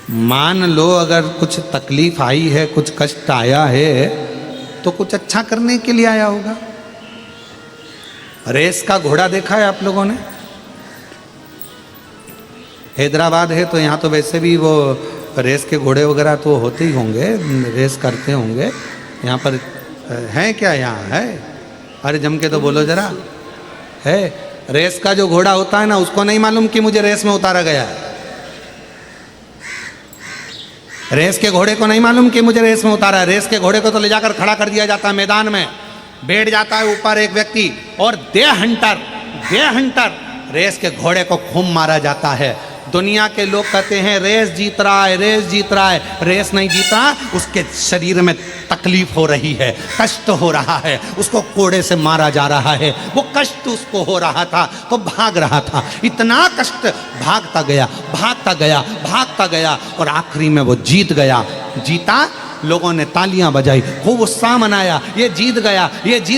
मान लो अगर कुछ तकलीफ आई है, कुछ कष्ट आया है, तो कुछ अच्छा करने के लिए आया होगा। रेस का घोड़ा देखा है आप लोगों ने? हैदराबाद है तो यहाँ तो वैसे भी वो रेस के घोड़े वगैरह तो होते ही होंगे, रेस करते होंगे। यहाँ पर हैं क्या? यहाँ है? अरे जम के तो बोलो जरा। है? रेस का जो घोड़ा होता है ना, उसको नहीं मालूम कि मुझे रेस में उतारा गया है। रेस के घोड़े को नहीं मालूम कि मुझे रेस में उतारा है। रेस के घोड़े को तो ले जाकर खड़ा कर दिया जाता है मैदान में, बैठ जाता है ऊपर एक व्यक्ति, और दे हंटर रेस के घोड़े को खूब मारा जाता है। दुनिया के लोग कहते हैं रेस जीत रहा है, रेस जीत रहा है। रेस नहीं जीता, उसके शरीर में तकलीफ हो रही है, कष्ट हो रहा है, उसको कोड़े से मारा जा रहा है। वो कष्ट उसको हो रहा था तो भाग रहा था, इतना कष्ट, भागता गया और आखिरी में वो जीत गया। जीता, लोगों ने तालियां बजाई, खूब उत्साह मनाया, ये जीत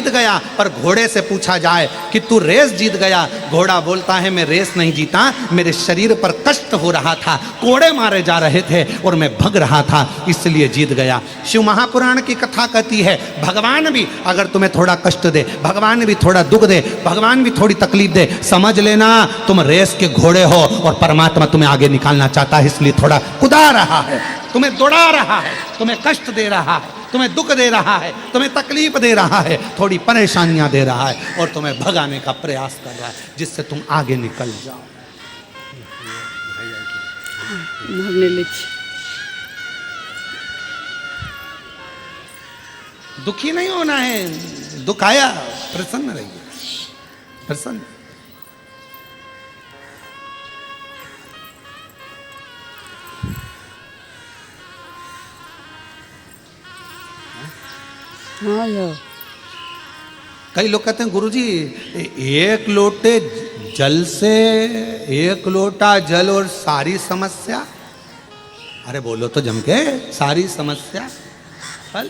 गया। पर घोड़े से पूछा जाए कि तू रेस जीत गया, घोड़ा बोलता है मैं रेस नहीं जीता, मेरे शरीर पर कष्ट हो रहा था, कोड़े मारे जा रहे थे और मैं भग रहा था, इसलिए जीत गया। शिव महापुराण की कथा कहती है भगवान भी अगर तुम्हें थोड़ा कष्ट दे, भगवान भी थोड़ा दुख दे, भगवान भी थोड़ी तकलीफ दे, समझ लेना तुम रेस के घोड़े हो और परमात्मा तुम्हें आगे निकालना चाहता है, इसलिए थोड़ा कुदा रहा है, तुम्हें दौड़ा रहा है, तुम्हें कष्ट दे रहा है, तुम्हें दुख दे रहा है, तुम्हें तकलीफ दे रहा है, थोड़ी परेशानियां दे रहा है और तुम्हें भगाने का प्रयास कर रहा है, जिससे तुम आगे निकल जाओ। दुखी नहीं होना है, दुख आया प्रसन्न रहिए, प्रसन्न। हाँ यार, कई लोग कहते हैं गुरुजी एक लोटे जल से, एक लोटा जल और सारी समस्या। अरे बोलो तो जम के, सारी समस्या हल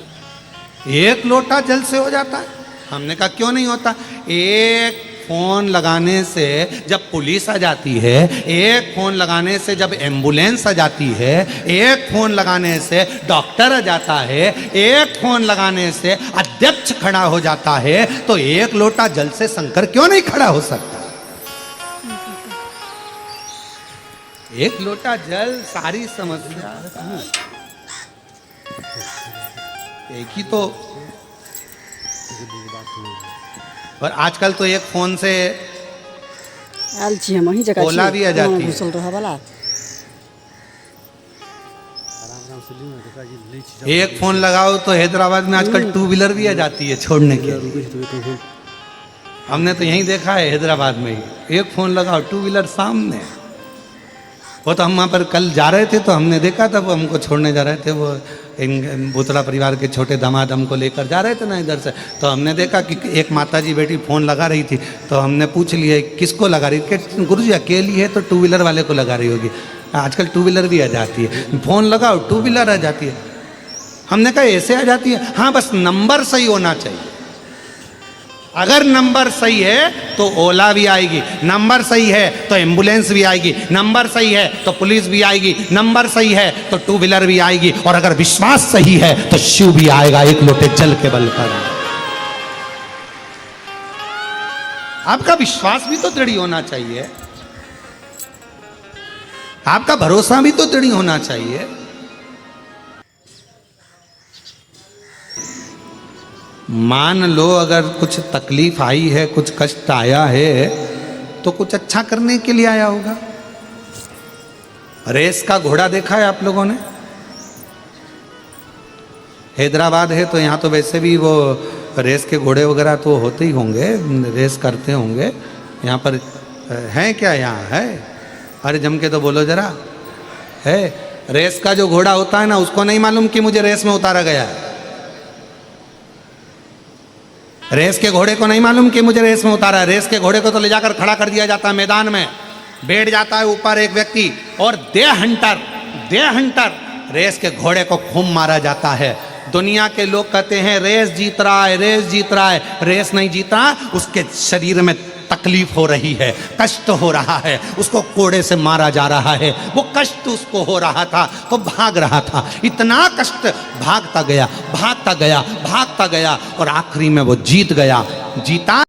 एक लोटा जल से हो जाता है? हमने कहा क्यों नहीं होता। एक फोन लगाने से जब पुलिस आ जाती है, एक फोन लगाने से जब एम्बुलेंस आ जाती है, एक फोन लगाने से डॉक्टर आ जाता है, एक फोन लगाने से अध्यक्ष खड़ा हो जाता है, तो एक लोटा जल से शंकर क्यों नहीं खड़ा हो सकता? एक लोटा जल सारी समस्या। एक ही तो। और आजकल तो एक फोन से आलची हम वही जगह ओला भी आ जाती है। घुसल रहा वाला। एक फोन लगाओ तो हैदराबाद में आजकल टू व्हीलर भी आ जाती है छोड़ने के लिए। हमने तो यहीं देखा है हैदराबाद में ही, एक फोन लगाओ टू व्हीलर सामने। वो तो हम वहाँ पर कल जा रहे थे तो हमने देखा था, वो हमको छोड़ने जा रहे थे, वो बुतरा परिवार के छोटे दामाद हमको लेकर जा रहे थे ना इधर से, तो हमने देखा कि एक माताजी बेटी फ़ोन लगा रही थी, तो हमने पूछ लिया किसको लगा रही थी? गुरुजी अकेली है तो टू व्हीलर वाले को लगा रही होगी। आजकल टू व्हीलर भी आ जाती है, फ़ोन लगाओ टू व्हीलर आ जाती है। हमने कहा ऐसे आ जाती है? हाँ, बस नंबर सही होना चाहिए। अगर नंबर सही है तो ओला भी आएगी, नंबर सही है तो एम्बुलेंस भी आएगी, नंबर सही है तो पुलिस भी आएगी, नंबर सही है तो टू व्हीलर भी आएगी, और अगर विश्वास सही है तो शिव भी आएगा एक लोटे जल के बल पर। आपका विश्वास भी तो दृढ़ होना चाहिए, आपका भरोसा भी तो दृढ़ होना चाहिए। मान लो अगर कुछ तकलीफ आई है, कुछ कष्ट आया है, तो कुछ अच्छा करने के लिए आया होगा। रेस का घोड़ा देखा है आप लोगों ने? हैदराबाद है तो यहाँ तो वैसे भी वो रेस के घोड़े वगैरह तो होते ही होंगे, रेस करते होंगे। यहाँ पर हैं क्या? यहाँ है? अरे जम के तो बोलो जरा। है? रेस का जो घोड़ा होता है ना, उसको नहीं मालूम कि मुझे रेस में उतारा गया है। रेस के घोड़े को नहीं मालूम कि मुझे रेस में उतारा है। रेस के घोड़े को तो ले जाकर खड़ा कर दिया जाता है मैदान में, बैठ जाता है ऊपर एक व्यक्ति, और दे हंटर रेस के घोड़े को खूब मारा जाता है। दुनिया के लोग कहते हैं रेस जीत रहा है, रेस जीत रहा है। रेस नहीं जीता, उसके शरीर में तकलीफ हो रही है, कष्ट हो रहा है, उसको कोड़े से मारा जा रहा है, वो कष्ट उसको हो रहा था तो भाग रहा था, इतना कष्ट, भागता गया भागता गया भागता गया और आखिरी में वो जीत गया। जीता